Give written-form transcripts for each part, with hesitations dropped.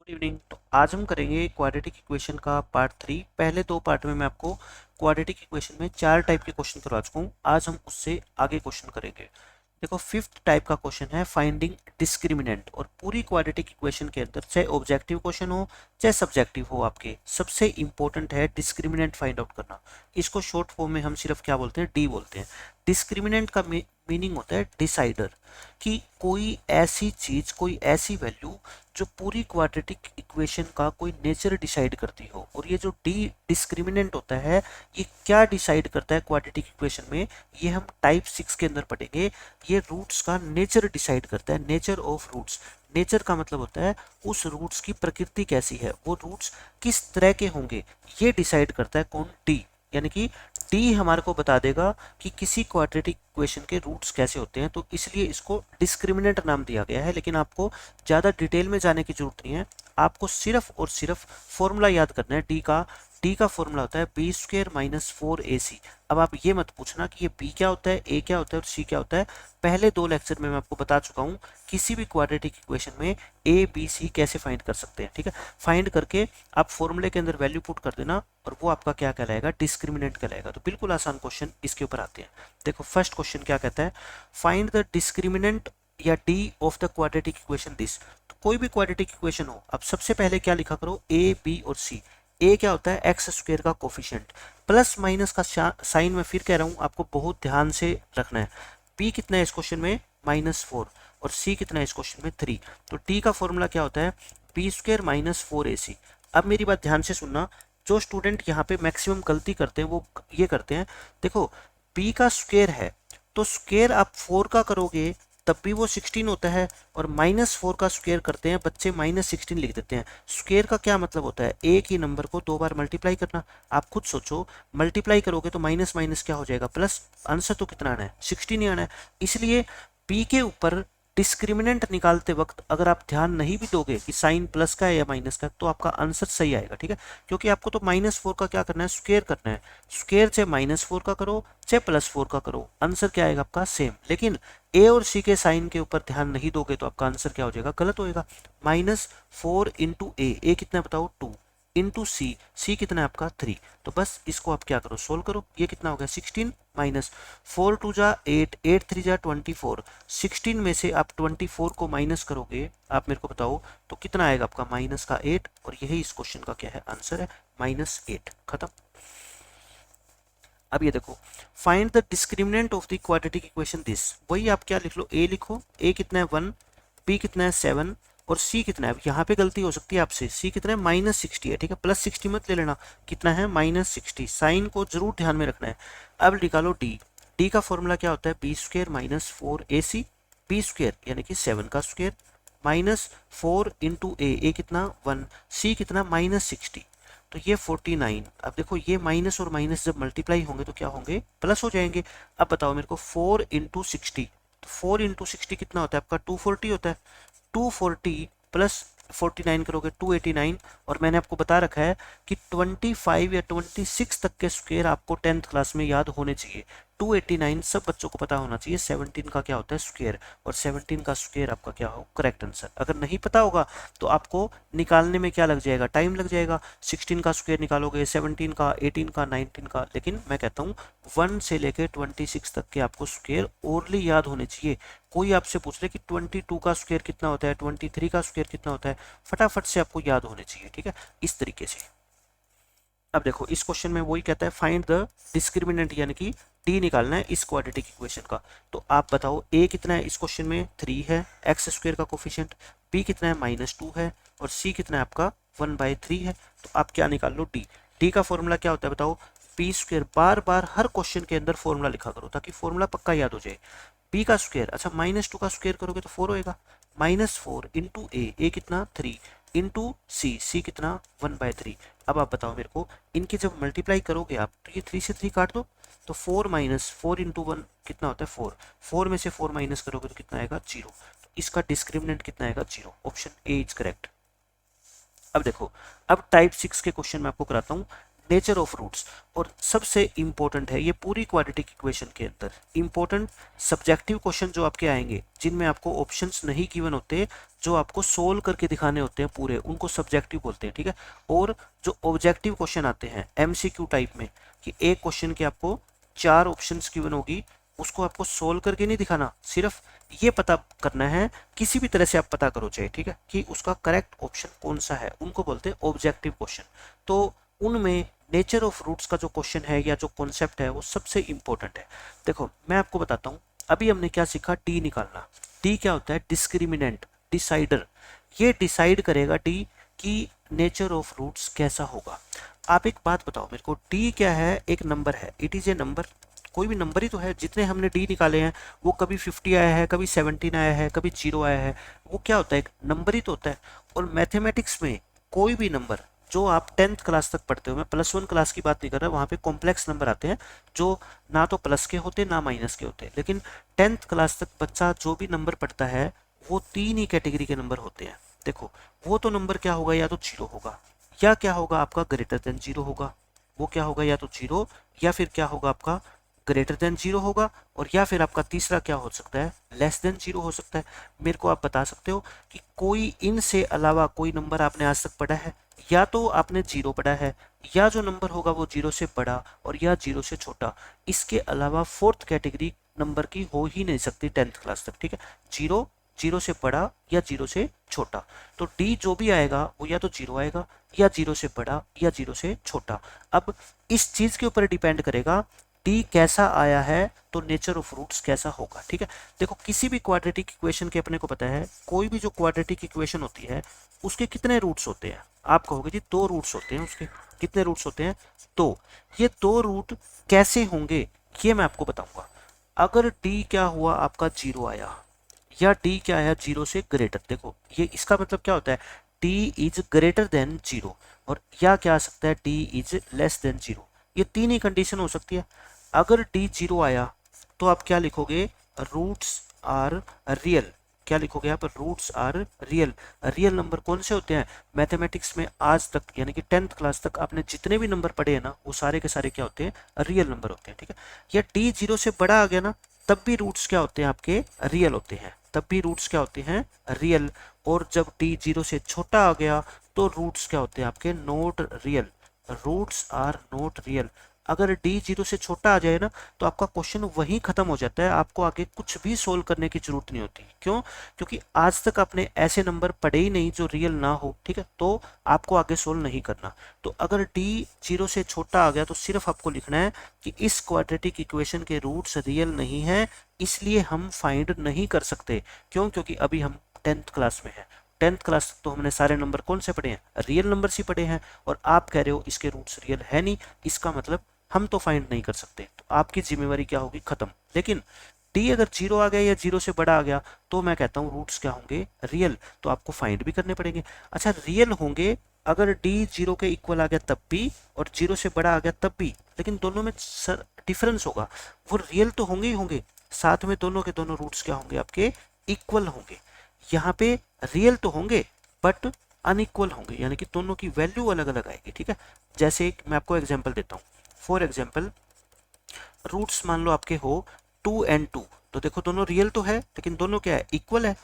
Good evening. तो आज हम करेंगे क्वाड्रेटिक इक्वेशन का पार्ट 3। पहले दो पार्ट में मैं आपको क्वाड्रेटिक इक्वेशन में 4 टाइप के क्वेश्चन करवा चुका हूँ। आज हम उससे आगे क्वेश्चन करेंगे। देखो, फिफ्थ टाइप का क्वेश्चन है फाइंडिंग डिस्क्रिमिनेंट। और पूरी क्वाड्रेटिक इक्वेशन के अंदर चाहे ऑब्जेक्टिव क्वेश्चन हो चाहे सब्जेक्टिव हो, आपके सबसे इंपॉर्टेंट है डिस्क्रिमिनेंट फाइंड आउट करना। इसको शॉर्ट फॉर्म में हम सिर्फ क्या बोलते हैं, डी बोलते हैं। डिस्क्रिमिनेंट का मीनिंग होता है डिसाइडर, कि कोई ऐसी चीज, कोई ऐसी वैल्यू जो पूरी क्वाड्रेटिक इक्वेशन का कोई नेचर डिसाइड करती हो। और ये जो डी डिस्क्रिमिनेंट होता है, ये क्या डिसाइड करता है क्वाड्रेटिक इक्वेशन में, ये हम टाइप 6 के अंदर पढ़ेंगे। ये रूट्स का नेचर डिसाइड करता है, नेचर ऑफ रूट्स। नेचर का मतलब होता है उस रूट्स की प्रकृति कैसी है, वो रूट्स किस तरह के होंगे, ये डिसाइड करता है कौन, डी। यानी कि डी हमारे को बता देगा कि किसी क्वाड्रेटिक इक्वेशन के रूट्स कैसे होते हैं। तो इसलिए इसको डिस्क्रिमिनेंट नाम दिया गया है। लेकिन आपको ज़्यादा डिटेल में जाने की जरूरत नहीं है, आपको सिर्फ और सिर्फ फॉर्मूला याद करना है डी का। डी का फॉर्मूला होता है बी स्क्वेयर माइनस 4ac। अब आप ये मत पूछना कि ये बी क्या होता है, ए क्या होता है और सी क्या होता है। पहले दो लेक्चर में मैं आपको बता चुका हूँ किसी भी क्वाड्रेटिक इक्वेशन में ए बी सी कैसे फाइंड कर सकते हैं। ठीक है, फाइंड करके आप फॉर्मूले के अंदर वैल्यू पुट कर देना और वो आपका क्या कहलाएगा, डिस्क्रिमिनेंट कहलाएगा। तो बिल्कुल आसान क्वेश्चन इसके ऊपर आते हैं। देखो, फर्स्ट क्वेश्चन क्या कहता है, फाइंड द डिस्क्रिमिनेंट या D of the quadratic equation this. तो कोई भी क्वाड्रेटिक इक्वेशन हो, अब सबसे पहले क्या लिखा करो, ए बी और सी। ए क्या होता है, एक्स स्क्वेयर का कोफिशिएंट। प्लस माइनस का साइन मैं फिर कह रहा हूं, आपको बहुत ध्यान से रखना है। बी कितना है इस क्वेश्चन में, -4। और सी कितना है इस क्वेश्चन में, 3। तो टी का फॉर्मूला क्या होता है, बी स्क्वेयर माइनस 4ac। अब मेरी बात ध्यान से सुनना, जो स्टूडेंट यहाँ पे मैक्सिमम गलती करते हैं वो ये करते हैं। देखो, बी का स्क्वेयर है तो स्क्वेयर आप 4 का करोगे तब भी वो 16 होता है, और -4 का स्क्वेयर करते हैं बच्चे, -16 लिख देते हैं। स्क्वेयर का क्या मतलब होता है, एक ही नंबर को 2 बार मल्टीप्लाई करना। आप खुद सोचो, मल्टीप्लाई करोगे तो माइनस माइनस क्या हो जाएगा, प्लस। आंसर तो कितना आना है, 16 ही आना है। इसलिए बी के ऊपर डिस्क्रिमिनेंट निकालते वक्त अगर आप ध्यान नहीं भी दोगे कि साइन प्लस का है या माइनस का, तो आपका आंसर सही आएगा। ठीक है, क्योंकि आपको तो -4 का क्या करना है, स्क्वेयर करना है। स्क्वेयर चाहे -4 का करो चाहे +4 का करो, आंसर क्या आएगा आपका, सेम। लेकिन ए और सी के साइन के ऊपर ध्यान नहीं दोगे तो आपका आंसर क्या हो जाएगा, गलत होएगा। -4 इंटू ए कितना है बताओ, 2 इंटू सी, सी कितना है आपका, 3। तो बस इसको आप क्या करो, सोल्व करो। ये कितना हो गया, 16 माइनस 4 2 जा 8, 8 3 जा 24। 16 में से आप 24 को माइनस करोगे, आप मेरे को बताओ तो कितना आएगा आपका, माइनस का 8। और यही इस क्वेश्चन का क्या है, आंसर है, -8। खत्म। अब ये देखो, find the discriminant of the quadratic equation this. वही आप क्या लिख लो, ए लिखो, ए कितना है 1, बी कितना है 7 और सी कितना है। यहाँ पे गलती हो सकती है आपसे, सी कितना है, -60 है। ठीक है, +60 मत ले लेना, कितना है, -60। साइन को जरूर ध्यान में रखना है। अब निकालो डी। डी का फॉर्मूला क्या होता है, B square minus 4ac। B square यानी कि 7 का स्क्वेयर, -4 इंटू ए कितना 1, सी कितना -60। तो ये 49। अब देखो, ये माइनस और माइनस जब मल्टीप्लाई होंगे तो क्या होंगे, प्लस हो जाएंगे। अब बताओ मेरे को, 4 इंटू 60, तो 4 इंटू 60 कितना होता है आपका, 240 होता है। 240 प्लस 49 करोगे 289। और मैंने आपको बता रखा है कि 25 या 26 तक के स्क्वायर आपको 10th क्लास में याद होने चाहिए। 289 सब बच्चों को पता होना चाहिए। 17 का क्या होता है, स्क्वायर, और 17 का स्क्वायर आपका क्या हो, करेक्ट आंसर। अगर नहीं पता होगा तो आपको निकालने में क्या लग जाएगा, टाइम लग जाएगा। 16 का स्क्वायर निकालोगे, 17 का, 18 का, 19 का। लेकिन मैं कहता हूँ 1 से लेके 26 तक के आपको स्क्वायर ओरली याद होने चाहिए। कोई आपसे पूछ ले कि 22 का स्क्वायर कितना होता है, 23 का स्क्वायर कितना होता है, फटाफट से आपको याद होने चाहिए। ठीक है, इस तरीके से। अब देखो, इस क्वेश्चन में वही कहता है फाइंड द डिस्क्रिमिनेंट, यानी कि डी निकालना है इस क्वाड्रेटिक इक्वेशन का। तो आप बताओ, ए कितना है इस क्वेश्चन में, 3 है, एक्स स्क्वायर का कोफिशिएंट। बी कितना है, -2 है, और सी कितना है आपका 1/3 है। तो आप क्या निकाल लो, डी। डी का फॉर्मूला क्या होता है बताओ, बी स्क्वायर। बार बार हर क्वेश्चन के अंदर फॉर्मूला लिखा करो ताकि फॉर्मूला पक्का याद हो जाए। बी का स्क्वायर, अच्छा -2 का स्क्वायर करोगे तो 4 होएगा। -4 इंटू ए कितना 3, इंटू सी कितना 1/3। अब आप बताओ मेरे को, इनकी जब मल्टीप्लाई करोगे आप तो ये 3 से 3 काट दो, तो 4 माइनस 4 इंटू 1 कितना होता है 4। 4 में से 4 माइनस करोगे तो कितना आएगा 0। तो इसका डिस्क्रिमिनेंट कितना आएगा 0। Option A is correct. अब देखो, अब टाइप 6 के क्वेश्चन मैं आपको कराता हूँ, नेचर ऑफ रूट्स। और सबसे इंपॉर्टेंट है ये पूरी क्वाड्रेटिक इक्वेशन के अंदर इंपॉर्टेंट सब्जेक्टिव क्वेश्चन जो आपके आएंगे, जिनमें आपको ऑप्शंस नहीं गिवन होते, जो आपको सोल्व करके दिखाने होते हैं पूरे, उनको सब्जेक्टिव बोलते हैं, ठीक है। और जो ऑब्जेक्टिव क्वेश्चन आते हैं एमसीक्यू टाइप में, कि एक क्वेश्चन के आपको 4 ऑप्शंस गिवन होगी, उसको आपको सोल्व करके नहीं दिखाना, सिर्फ ये पता करना है, किसी भी तरह से आप पता करो चाहे, ठीक है, कि उसका करेक्ट ऑप्शन कौन सा है, उनको बोलते हैं ऑब्जेक्टिव क्वेश्चन। तो उनमें नेचर ऑफ रूट्स का जो क्वेश्चन है या जो कॉन्सेप्ट है वो सबसे इंपॉर्टेंट है। देखो मैं आपको बताता हूँ, अभी हमने क्या सीखा, टी निकालना। टी क्या होता है, डिस्क्रिमिनेंट, डिसाइडर। ये डिसाइड करेगा टी कि नेचर ऑफ रूट्स कैसा होगा। आप एक बात बताओ मेरे को, टी क्या है, एक नंबर है, इट इज ए नंबर, कोई भी नंबर ही तो है। जितने हमने डी निकाले हैं वो कभी 50 आया है, कभी 17 आया है, कभी 0 आया है, वो क्या होता है, एक नंबर ही तो होता है। और मैथमेटिक्स में कोई भी नंबर जो आप 10th क्लास तक पढ़ते हो, मैं +1 क्लास की बात नहीं कर रहा, वहाँ पे कॉम्प्लेक्स नंबर आते हैं जो ना तो प्लस के होते ना माइनस के होते, लेकिन 10th क्लास तक बच्चा जो भी नंबर पढ़ता है वो 3 ही कैटेगरी के नंबर होते हैं। देखो वो तो नंबर क्या होगा, या तो 0 होगा, या क्या होगा आपका ग्रेटर देन 0 होगा। वो क्या होगा, या तो 0, या फिर क्या होगा आपका ग्रेटर देन 0 होगा, और या फिर आपका तीसरा क्या हो सकता है, लेस देन 0 हो सकता है। मेरे को आप बता सकते हो कि कोई इनसे अलावा कोई नंबर आपने आज तक पढ़ा है, या तो आपने 0 पढ़ा है, या जो नंबर होगा वो 0 से बड़ा और या 0 से छोटा। इसके अलावा फोर्थ कैटेगरी नंबर की हो ही नहीं सकती 10th क्लास तक, ठीक है। 0, 0 से बड़ा या 0 से छोटा। तो डी जो भी आएगा वो या तो 0 आएगा, या 0 से बड़ा, या 0 से छोटा। अब इस चीज के ऊपर डिपेंड करेगा डी कैसा आया है तो नेचर ऑफ रूट्स कैसा होगा, ठीक है। देखो किसी भी क्वाड्रेटिक इक्वेशन के अपने को पता है, कोई भी जो क्वाड्रेटिक इक्वेशन होती है उसके कितने रूट्स होते हैं, आप कहोगे जी 2 रूट्स होते हैं उसके। कितने रूट्स होते हैं, तो ये 2 रूट कैसे होंगे ये मैं आपको बताऊंगा। अगर डी क्या हुआ आपका 0 आया, या डी क्या आया 0 से ग्रेटर, देखो ये इसका मतलब क्या होता है, डी इज ग्रेटर देन 0, और या क्या आ सकता है, डी इज लेस देन 0। ये 3 ही कंडीशन हो सकती है। अगर डी 0 आया तो आप क्या लिखोगे, रूट्स आर रियल। क्या लिखोगे आप, roots are real. Real number कौन से होते हैं, मैथमेटिक्स में आज तक यानी कि 10th क्लास तक आपने जितने भी नंबर पढ़े हैं ना, वो सारे के सारे क्या होते हैं, रियल नंबर होते हैं, ठीक है। या डी 0 से बड़ा आ गया ना, तब भी रूट्स क्या होते हैं आपके, रियल होते हैं, तब भी रूट्स क्या होते हैं, रियल। और जब डी 0 से छोटा आ गया तो रूट्स क्या होते हैं आपके, not real, roots are not real. अगर डी 0 से छोटा आ जाए ना तो आपका क्वेश्चन वहीं खत्म हो जाता है, आपको आगे कुछ भी सोल्व करने की जरूरत नहीं होती। क्यों, क्योंकि आज तक आपने ऐसे नंबर पढ़े ही नहीं जो रियल ना हो, ठीक है, तो आपको आगे सोल्व नहीं करना। तो अगर डी 0 से छोटा आ गया तो सिर्फ आपको लिखना है कि इस क्वाड्रेटिक इक्वेशन के रूट्स रियल नहीं है, इसलिए हम फाइंड नहीं कर सकते। क्यों, क्योंकि अभी हम 10th क्लास में है। 10th क्लास तक तो हमने सारे नंबर कौन से पढ़े हैं, रियल नंबर्स ही पढ़े हैं, और आप कह रहे हो इसके रूट्स रियल है नहीं, इसका मतलब हम तो फाइंड नहीं कर सकते, तो आपकी जिम्मेवारी क्या होगी, खत्म। लेकिन डी अगर 0 आ गया या 0 से बड़ा आ गया तो मैं कहता हूँ रूट्स क्या होंगे, रियल, तो आपको फाइंड भी करने पड़ेंगे। अच्छा रियल होंगे अगर डी 0 के इक्वल आ गया तब भी, और 0 से बड़ा आ गया तब भी, लेकिन दोनों में सर डिफरेंस होगा, वो रियल तो होंगे ही होंगे, साथ में दोनों के दोनों रूट्स क्या होंगे आपके, इक्वल होंगे। यहाँ पे रियल तो होंगे बट अनइक्वल होंगे, यानी कि दोनों की वैल्यू अलग अलग आएगी, ठीक है। जैसे एक मैं आपको एग्जांपल देता हूँ, फॉर एग्जांपल रूट्स मान लो आपके हो 2 and 2, तो देखो दोनों रियल तो है लेकिन दोनों क्या है, इक्वल है।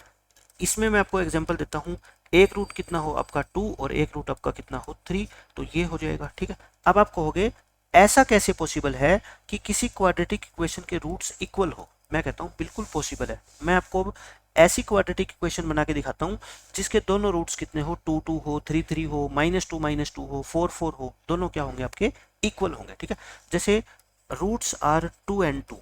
इसमें मैं आपको एग्जांपल देता हूँ, एक रूट कितना हो आपका 2 और एक रूट आपका कितना हो 3, तो ये हो जाएगा, ठीक है। अब आप कहोगे ऐसा कैसे पॉसिबल है कि किसी क्वाड्रेटिक इक्वेशन के रूट्स इक्वल हो, मैं कहता हूँ बिल्कुल पॉसिबल है। मैं आपको अब ऐसी क्वाड्रेटिक इक्वेशन बना के दिखाता हूँ जिसके दोनों रूट्स कितने हो, 2 2 हो, 3 3 हो, -2 हो, 4 4 हो, दोनों क्या होंगे आपके, इक्वल होंगे, ठीक है। जैसे रूट्स आर 2 and 2,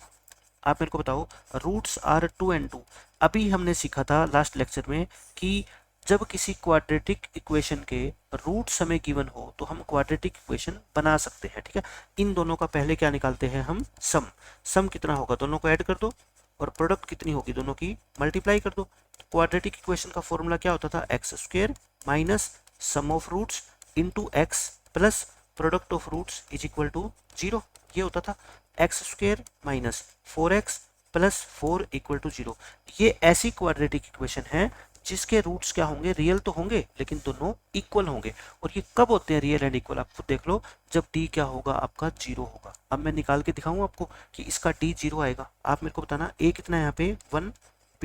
आप मेरे को बताओ रूट्स आर 2 and 2, अभी हमने सीखा था लास्ट लेक्चर में कि जब किसी क्वाड्रेटिक इक्वेशन के रूट्स हमें गिवन हो तो हम क्वाड्रेटिक इक्वेशन बना सकते हैं, ठीक है। इन दोनों का पहले क्या निकालते हैं हम, सम। सम कितना होगा, दोनों को ऐड कर दो, और प्रोडक्ट कितनी होगी, दोनों की मल्टीप्लाई कर दो। क्वाड्रेटिक इक्वेशन का फॉर्मूला क्या होता था, x square minus sum of roots into x plus product of roots is equal to 0, ये होता था। X square minus 4x plus 4 equal to 0, ये ऐसी क्वाड्रेटिक इक्वेशन है जिसके रूट्स क्या होंगे, रियल तो होंगे लेकिन दोनों इक्वल होंगे। और ये कब होते हैं रियल एंड इक्वल, आप खुद देख लो, जब डी क्या होगा आपका 0 होगा। अब मैं निकाल के दिखाऊं आपको कि इसका डी 0 आएगा, आप मेरे को बताना, ए कितना है यहाँ पे 1,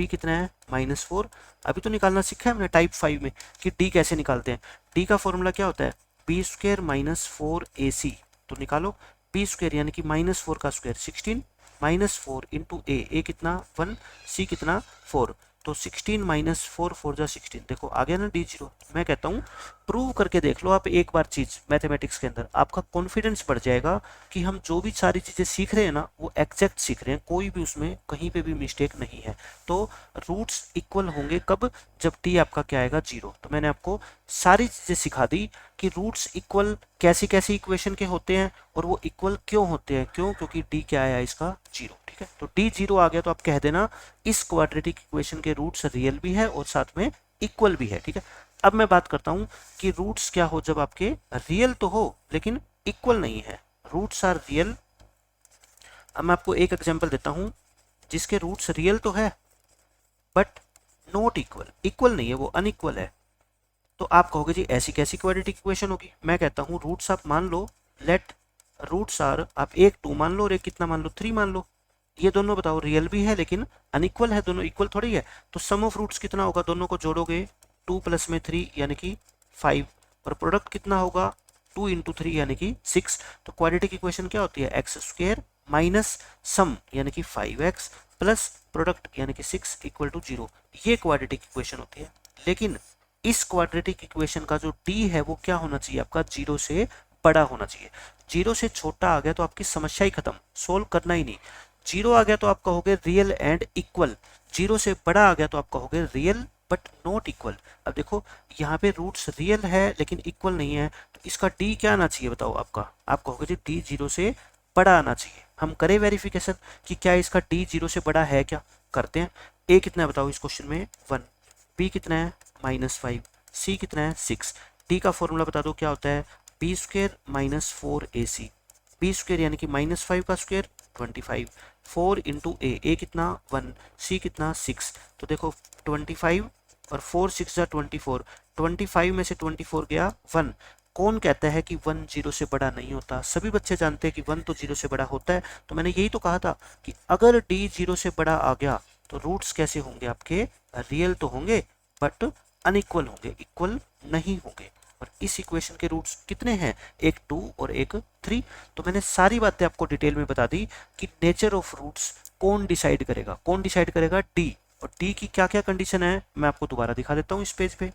b कितना है -4। अभी तो निकालना सीखा है हमने टाइप 5 में कि d कैसे निकालते हैं। d का फॉर्मूला क्या होता है b² - 4ac। तो निकालो b² यानी कि -4 का स्क्वायर 16 -4 इंटू a कितना 1, c कितना 4। तो 16 - 4 4 जा 16, देखो आ गया ना d0। मैं कहता हूँ प्रूव करके देख लो आप एक बार चीज मैथमेटिक्स के अंदर, आपका कॉन्फिडेंस बढ़ जाएगा कि हम जो भी सारी चीजें सीख रहे हैं ना वो एग्जैक्ट सीख रहे हैं, कोई भी उसमें कहीं पे भी मिस्टेक नहीं है। तो रूट्स इक्वल होंगे कब, जब t आपका क्या आएगा 0। तो मैंने आपको सारी चीजें सिखा दी कि रूट्स इक्वल कैसी कैसी इक्वेशन के होते हैं और वो इक्वल क्यों होते हैं, क्यों, क्योंकि d क्या आया इसका 0। ठीक है, तो d 0 आ गया तो आप कह देना इस क्वाड्रेटिक इक्वेशन के रूट्स रियल भी है और साथ में इक्वल भी है। ठीक है, अब मैं बात करता हूं कि रूट्स क्या हो जब आपके रियल तो हो लेकिन इक्वल नहीं है। Roots are real. अब मैं आपको एक एग्जांपल देता हूं जिसके रूट्स रियल तो है बट नॉट इक्वल, इक्वल नहीं है, वो अनइक्वल है। तो आप कहोगे जी ऐसी कैसी क्वाड्रेटिक इक्वेशन होगी। मैं कहता हूं रूट्स आप मान लो, लेट रूट्स आर, आप एक 2 मान लो और एक कितना मान लो 3 मान लो। ये दोनों बताओ रियल भी है लेकिन अनइक्वल है, दोनों इक्वल थोड़ी है। तो सम ऑफ रूट्स कितना होगा, दोनों को जोड़ोगे 2 प्लस में 3 यानी कि 5 और प्रोडक्ट कितना होगा 2 इंटू 3 यानी कि 6। तो क्वाड्रेटिक इक्वेशन क्या होती है x² माइनस सम यानी कि 5x प्लस प्रोडक्ट यानी कि 6 इक्वल टू 0। ये क्वाड्रेटिक इक्वेशन होती है। लेकिन इस क्वाड्रेटिक इक्वेशन का जो d है वो क्या होना चाहिए आपका 0 से बड़ा होना चाहिए। 0 से छोटा आ गया तो आपकी समस्या ही खत्म, सोल्व करना ही नहीं। 0 आ गया तो आप कहोगे रियल एंड इक्वल, 0 से बड़ा आ गया तो आप कहोगे रियल बट नॉट इक्वल। अब देखो यहाँ पे रूट्स रियल है लेकिन इक्वल नहीं है, तो इसका d क्या आना चाहिए बताओ आपका, आप कहोगे जी d 0 से बड़ा आना चाहिए। हम करें वेरिफिकेशन कि क्या इसका d 0 से बड़ा है, क्या करते हैं। a कितना है बताओ इस क्वेश्चन में 1, b कितना है -5, c कितना है 6। d का फॉर्मूला बता दो क्या होता है b² - 4ac। b² यानी कि -5 का स्क्वायर 25, 4 इंटू a कितना 1, c कितना 6। तो देखो 25 और 4 6 जा 24, 25 में से 24 गया 1। कौन कहता है कि 1 0 से बड़ा नहीं होता, सभी बच्चे जानते हैं कि 1 तो 0 से बड़ा होता है। तो मैंने यही तो कहा था कि अगर d 0 से बड़ा आ गया तो रूट्स कैसे होंगे आपके, रियल तो होंगे बट अनइक्वल होंगे, इक्वल नहीं होंगे। और इस इक्वेशन के रूट्स कितने हैं, एक 2 और एक 3। तो मैंने सारी बातें आपको डिटेल में बता दी कि नेचर ऑफ रूट्स कौन डिसाइड करेगा, कौन डिसाइड करेगा d। और d की क्या क्या कंडीशन है मैं आपको दोबारा दिखा देता हूँ इस पेज पे।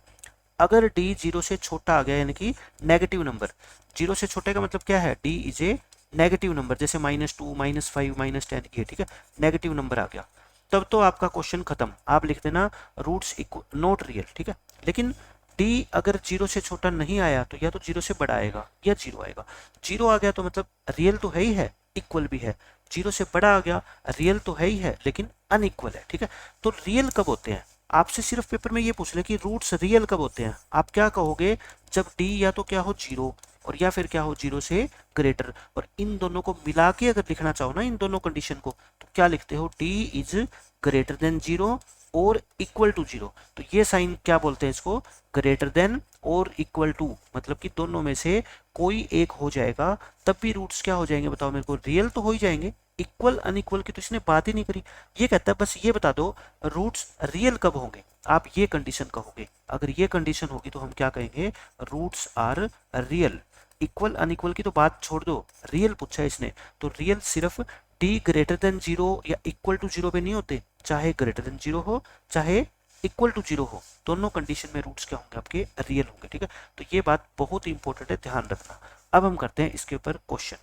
अगर d 0 से छोटा आ गया यानी कि नेगेटिव नंबर, 0 से छोटे का मतलब क्या है d is a negative number, जैसे -2 -5 -10 ये, ठीक है, नेगेटिव नंबर आ गया, तब तो आपका क्वेश्चन खत्म, आप लिख देना रूट्स नॉट रियल। ठीक है, लेकिन d अगर 0 से छोटा नहीं आया तो या तो 0 से बड़ा आएगा या 0 आएगा। 0 आ गया तो मतलब रियल तो है ही है, इक्वल भी है। 0 से बड़ा आ गया रियल तो है ही है लेकिन अनइक्वल है। ठीक है, तो रियल कब होते हैं, आपसे सिर्फ पेपर में ये पूछ ले कि रूट्स रियल कब होते हैं, आप क्या कहोगे जब d या तो क्या हो 0 और या फिर क्या हो 0 से ग्रेटर। और इन दोनों को मिला के अगर लिखना चाहो ना इन दोनों कंडीशन को, तो क्या लिखते हो d इज ग्रेटर देन 0 और इक्वल टू 0। तो ये साइन क्या बोलते हैं इसको, ग्रेटर देन और इक्वल टू, मतलब कि दोनों में से कोई एक हो जाएगा तब भी रूट्स क्या हो जाएंगे बताओ मेरे को, रियल तो हो ही जाएंगे। इक्वल अनइक्वल की तो इसने बात ही नहीं करी, ये कहता है बस ये बता दो रूट्स रियल कब होंगे, आप ये कंडीशन कहोगे। अगर ये कंडीशन होगी तो हम क्या कहेंगे, roots are real. Equal unequal की तो बात छोड़ दो, रियल पूछा है इसने, तो रियल सिर्फ d ग्रेटर देन 0 या इक्वल टू 0 पे नहीं होते, चाहे ग्रेटर देन 0 हो चाहे इक्वल टू 0 हो, दोनों कंडीशन में रूट्स क्या होंगे आपके, रियल होंगे। ठीक है, तो ये बात बहुत इंपॉर्टेंट है, ध्यान रखना। अब हम करते हैं इसके ऊपर क्वेश्चन।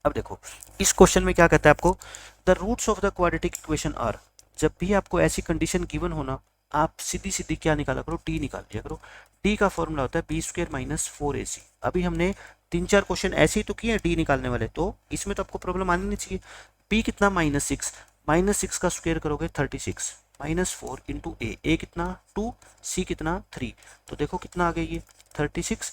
अब देखो इस क्वेश्चन में क्या कहता है आपको, the roots of the quadratic equation are. जब भी आपको ऐसी कंडीशन गिवन हो ना, आप सीधी सीधी क्या निकाला करो, डी निकाल लिया करो। डी का फॉर्मूला होता है b² - 4ac। अभी हमने 3-4 क्वेश्चन ऐसे ही तो किए हैं डी निकालने वाले, तो इसमें तो आपको प्रॉब्लम आनी नहीं चाहिए। b कितना -6, -6 का स्क्वायर करोगे 36, -4 इंटू a कितना 2, c कितना 3। तो देखो कितना आ गया ये 36,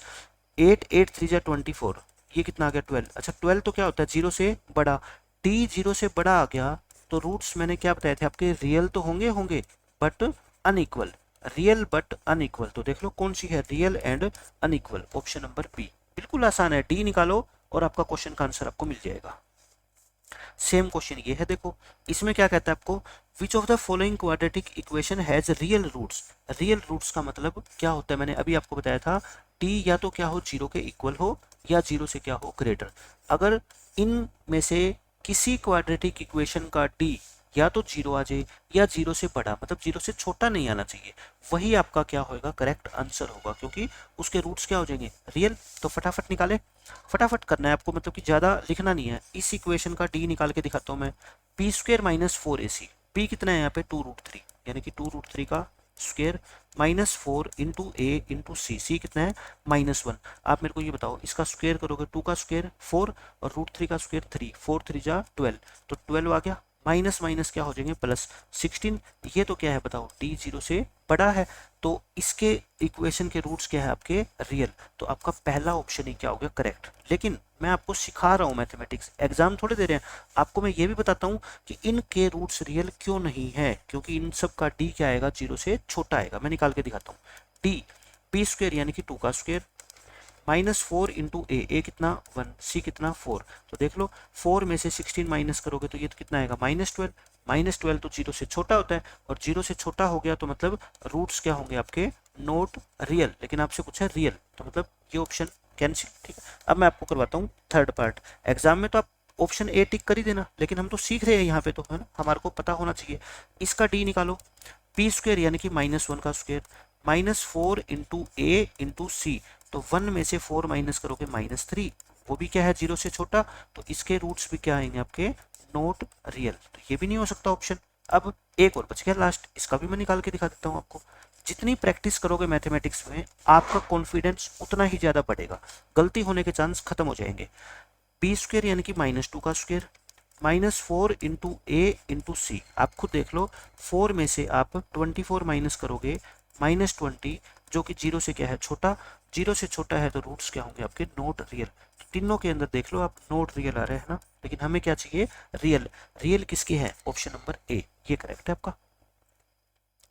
8 8 3 जा 24, ये कितना आ गया 12। अच्छा 12 तो क्या होता है 0 से बड़ा, d 0 से बड़ा आ गया तो रूट्स मैंने क्या बताए थे आपके, रियल तो होंगे but unequal, real but unequal. तो देख लो कौन सी है, real and unequal, option number B. बिल्कुल आसान है, डी निकालो और आपका क्वेश्चन का आंसर आपको मिल जाएगा। सेम क्वेश्चन ये है, देखो इसमें क्या कहता है आपको, which of the following quadratic equation has real roots. Real roots का मतलब क्या होता है, मैंने अभी आपको बताया था, टी या तो क्या हो, जीरो के इक्वल हो या जीरो से क्या हो, ग्रेटर। अगर इन में से किसी क्वाड्रेटिक इक्वेशन का डी या तो जीरो आ जाए या जीरो से बड़ा, मतलब जीरो से छोटा नहीं आना चाहिए, वही आपका क्या होगा, करेक्ट आंसर होगा, क्योंकि उसके रूट्स क्या हो जाएंगे, रियल। तो फटाफट निकाले, फटाफट करना है आपको, मतलब कि ज़्यादा लिखना नहीं है। इस इक्वेशन का डी निकाल के दिखाता हूँ मैं, पी स्क्वेयर माइनस फोर ए सी, पी कितना है यहाँ पे 2√3, यानी कि 2√3 का स्क्वेयर माइनस 4 इंटू ए इंटू सी, सी कितना है -1। आप मेरे को ये बताओ, इसका स्क्वेयर करोगे 2 का स्क्वेयर 4 और √3 का स्क्वेयर 3, 4 3 जा 12, तो 12 आ गया, माइनस माइनस क्या हो जाएंगे प्लस 16। ये तो क्या है बताओ, डी जीरो से बड़ा है, तो इसके इक्वेशन के रूट्स क्या है आपके, रियल। तो आपका पहला ऑप्शन ही क्या हो गया, करेक्ट। लेकिन मैं आपको सिखा रहा हूँ मैथमेटिक्स, एग्जाम थोड़े दे रहे हैं आपको, मैं ये भी बताता हूँ कि इनके रूट्स रियल क्यों नहीं है, क्योंकि इन सब का डी क्या आएगा, जीरो से छोटा आएगा। मैं निकाल के दिखाता हूँ, डी पी स्क्वेयर यानी कि 2 का स्क्वेयर माइनस 4 इंटू ए कितना 1, सी कितना 4, तो देख लो 4 में से 16 माइनस करोगे तो ये तो कितना आएगा -12, -12 तो जीरो से छोटा होता है, और जीरो से छोटा हो गया तो मतलब रूट्स क्या होंगे आपके, नॉट रियल। लेकिन आपसे कुछ है रियल, तो मतलब ये ऑप्शन कैंसिल, ठीक है। अब मैं आपको करवाता हूँ थर्ड पार्ट। एग्जाम में तो आप ऑप्शन ए टिक कर ही देना, लेकिन हम तो सीख रहे हैं यहाँ पे, तो है ना, हमारे को पता होना चाहिए। इसका डी निकालो, पी स्क्वेयर यानी कि -1 का स्क्वेयर -4 इंटू ए इंटू सी, तो 1 में से 4 माइनस करोगे -3, वो भी क्या है, जीरो से छोटा, तो इसके रूट्स भी क्या आएंगे आपके, नॉट रियल, तो ये भी नहीं हो सकता ऑप्शन। अब एक और बच गया लास्ट, इसका भी मैं निकाल के दिखा देता हूँ आपको। जितनी प्रैक्टिस करोगे मैथमेटिक्स में, आपका कॉन्फिडेंस उतना ही ज्यादा बढ़ेगा, गलती होने के चांस खत्म हो जाएंगे। बी स्क्वेयर यानी कि -2 का स्क्वेयर -4 इंटू ए इंटू सी, आप खुद देख लो, 4 में से आप 24 माइनस करोगे -20, जो कि जीरो से क्या है, छोटा, जीरो से छोटा है, तो रूट्स क्या होंगे आपके, नॉट रियल। तो तीनों के अंदर देख लो आप, नॉट रियल आ रहे हैं ना, लेकिन हमें क्या चाहिए, रियल। रियल किसकी है, ऑप्शन नंबर ए, ये करेक्ट है आपका।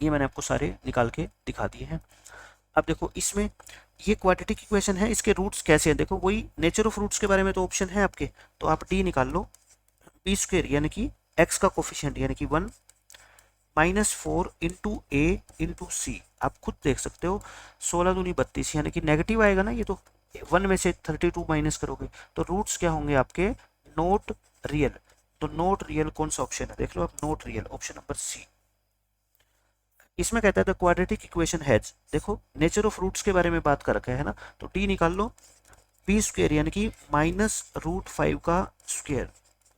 ये मैंने आपको सारे निकाल के दिखा दिए हैं। अब देखो इसमें ये क्वाड्रेटिक इक्वेशन है, इसके रूट्स कैसे हैं, देखो वही नेचर ऑफ रूट्स के बारे में तो ऑप्शन है आपके, तो आप डी निकाल लो, बी स्क्वेयर यानी कि एक्स का कोफिशिएंट यानी कि 1 -4 इंटू ए इंटू सी, आप खुद देख सकते हो, 16 दूनी 32, यानी कि नेगेटिव आएगा ना ये तो, 1 में से 32 माइनस करोगे तो रूट्स क्या होंगे आपके, नॉट रियल। तो नॉट रियल कौन सा ऑप्शन है, देख लो आप, not real, option number C. इसमें कहता है द क्वाड्रेटिक इक्वेशन हैज, देखो नेचर ऑफ रूट्स के बारे में बात कर रखा है ना, तो डी निकाल लो, बी स्क्वेयर यानी कि -√5 का स्क्वेयर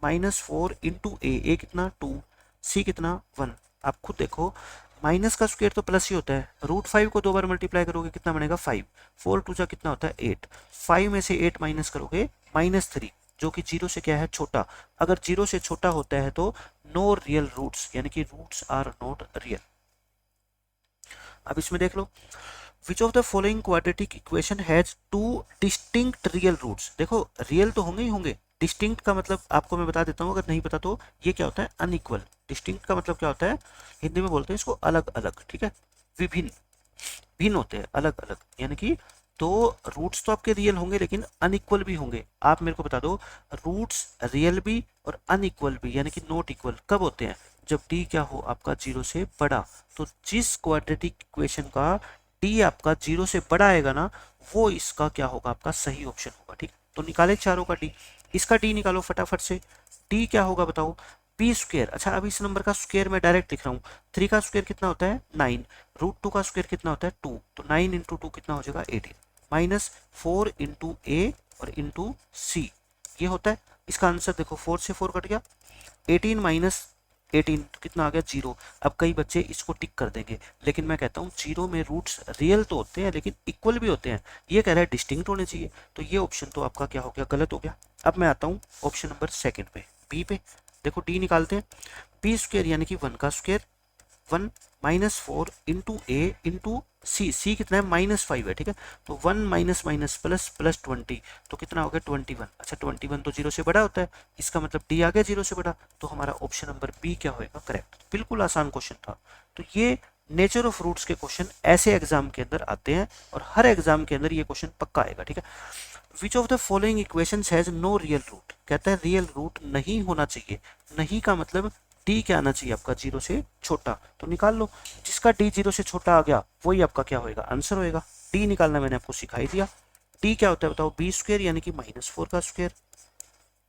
-4 इंटू ए कितना 2, सी कितना 1, आप खुद देखो, माइनस का स्क्वायर तो प्लस ही होता है, √5 को 2 बार मल्टीप्लाई करोगे कितना बनेगा 5, 4 2 जा कितना होता है 8, 5 में से 8 माइनस करोगे -3, जो कि जीरो से क्या है, छोटा। अगर जीरो से छोटा होता है तो नो रियल रूट्स, यानी कि रूट्स आर नॉट रियल। अब इसमें देख लो, which of the following quadratic equation has 2 distinct real roots, देखो रियल तो होंगे ही होंगे, डिस्टिंक्ट का मतलब आपको मैं बता देता हूँ, अगर नहीं पता तो, ये क्या होता है, अनइक्वल। डिस्टिंक्ट का मतलब क्या होता है, हिंदी में बोलते हैं इसको अलग अलग, ठीक है, विभिन्न, भिन्न होते हैं, अलग अलग, यानी कि तो रूट्स तो आपके रियल होंगे लेकिन अनइक्वल भी होंगे। आप मेरे को बता दो, रूट्स रियल भी और अनइक्वल भी, यानी कि नॉट इक्वल कब होते हैं, जब डी क्या हो आपका, जीरो से बड़ा। तो जिस क्वाड्रेटिक इक्वेशन का डी आपका जीरो से बड़ा आएगा ना, वो इसका क्या होगा, आपका सही ऑप्शन होगा, ठीक। तो निकाले चारों का डी, इसका डी निकालो फटाफट से, डी क्या होगा बताओ, पी स्क्वेयर। अच्छा अब इस नंबर का स्क्वेयर मैं डायरेक्ट लिख रहा हूँ, 3 का स्क्वेयर कितना होता है 9, √2 का स्क्वेयर कितना होता है 2, तो 9 इंटू 2 कितना हो जाएगा 18, -4 इंटू ए और इंटू सी, ये होता है इसका आंसर। देखो 4 से 4 कट गया, 18 माइनस 18 तो कितना आ गया 0। अब कई बच्चे इसको टिक कर देंगे, लेकिन मैं कहता हूँ जीरो में रूट्स रियल तो होते हैं लेकिन इक्वल भी होते हैं, ये कह रहा है डिस्टिंक्ट होने चाहिए, तो ये ऑप्शन तो आपका क्या हो गया, गलत हो गया। अब मैं आता हूँ ऑप्शन नंबर सेकंड पे, बी पे, देखो डी निकालते हैं, पी स्क्वेयर यानी कि 1 का स्क्वेयर 1 -4 इंटू ए इंटू सी, सी कितना है -5 है, ठीक है, तो 1 माइनस माइनस प्लस प्लस 20, तो कितना हो गया 21। अच्छा 21 तो जीरो से बड़ा होता है, इसका मतलब डी आ गया जीरो से बड़ा, तो हमारा ऑप्शन नंबर बी क्या होएगा, करेक्ट। बिल्कुल आसान क्वेश्चन था। तो ये नेचर ऑफ रूट्स के क्वेश्चन ऐसे एग्जाम के अंदर आते हैं और हर एग्जाम के अंदर ये क्वेश्चन पक्का आएगा, ठीक है। Which of the following equations has no real root, कहता है रियल रूट नहीं होना चाहिए। नहीं का मतलब डी क्या आना चाहिए आपका, जीरो से छोटा, तो निकाल लो। जिसका डी जीरो से छोटा आ गया वही आपका क्या होएगा, आंसर होएगा। डी निकालना मैंने आपको सिखाई दिया। डी क्या होता है बताओ, बी स्क्वायर यानी कि -4 का स्क्वायर,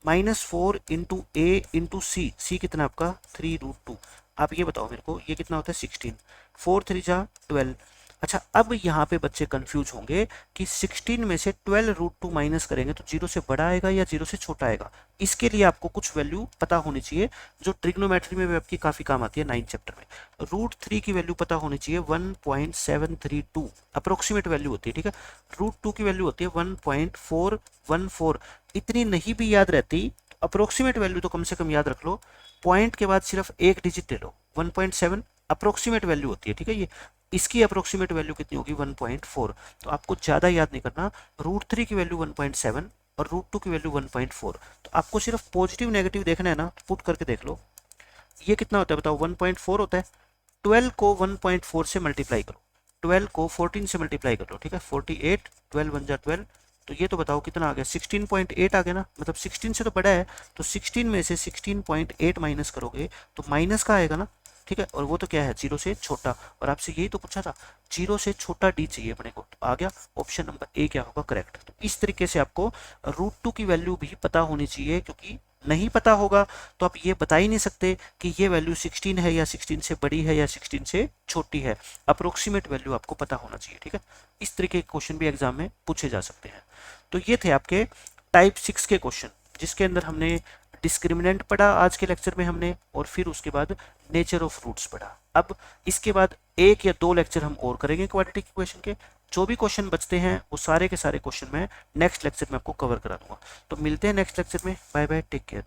-4 इंटू ए इंटू सी, सी कितना आपका 3√2। आप ये बताओ मेरे को ये कितना होता है 16, 4 3 जा 12। अच्छा अब यहाँ पे बच्चे कंफ्यूज होंगे कि 16 में से 12√2 माइनस करेंगे तो जीरो से बड़ा आएगा या जीरो से छोटा आएगा। इसके लिए आपको कुछ वैल्यू पता होनी चाहिए जो ट्रिग्नोमेट्री में भी आपकी काफी काम आती है 9th चैप्टर में। √3 की वैल्यू पता होनी चाहिए 1.732 अप्रोक्सीमेट वैल्यू होती है, ठीक है। √2 की वैल्यू होती है 1.414। इतनी नहीं भी याद रहती, अप्रोक्सीमेट वैल्यू तो कम से कम याद रख लो। पॉइंट के बाद सिर्फ एक डिजिट ले लो, 1.7 अप्रोक्सीमेट वैल्यू होती है, ठीक है। ये इसकी अप्रोक्सीमेट वैल्यू कितनी होगी 1.4। तो आपको ज़्यादा याद नहीं करना, √3 की वैल्यू 1.7 और √2 की वैल्यू 1.4। तो आपको सिर्फ पॉजिटिव नेगेटिव देखना है ना, पुट करके देख लो। ये कितना होता है बताओ, 1.4 होता है। 12 को 1.4 से मल्टीप्लाई करो, 12 को 14 से मल्टीप्लाई कर लो, ठीक है। 48, 12 1 जा 12, तो ये तो बताओ कितना आ गया, 16.8 आ गया ना, मतलब 16 से तो बड़ा है। तो 16 में से 16.8 माइनस करोगे तो माइनस का आएगा ना, ठीक है। और वो तो क्या है, जीरो से छोटा। और आपसे यही तो पूछा था, जीरो से छोटा डी चाहिए अपने को, तो आ गया ऑप्शन नंबर ए क्या होगा करेक्ट। तो इस तरीके से आपको √2 की वैल्यू भी पता होनी चाहिए, क्योंकि नहीं पता होगा तो आप ये बता ही नहीं सकते कि ये वैल्यू 16 है या 16 से बड़ी है या 16 से छोटी है। अप्रोक्सीमेट वैल्यू आपको पता होना चाहिए, ठीक है। इस तरीके के क्वेश्चन भी एग्जाम में पूछे जा सकते हैं। तो ये थे आपके टाइप 6 के क्वेश्चन, जिसके अंदर हमने डिस्क्रिमिनेंट पढ़ा आज के लेक्चर में हमने, और फिर उसके बाद नेचर ऑफ रूट्स पढ़ा। अब इसके बाद 1 या 2 लेक्चर हम और करेंगे क्वाड्रेटिक इक्वेशन के। जो भी क्वेश्चन बचते हैं वो सारे के सारे क्वेश्चन मैं नेक्स्ट लेक्चर में आपको कवर करा दूंगा। तो मिलते हैं नेक्स्ट लेक्चर में, बाय बाय, टेक केयर।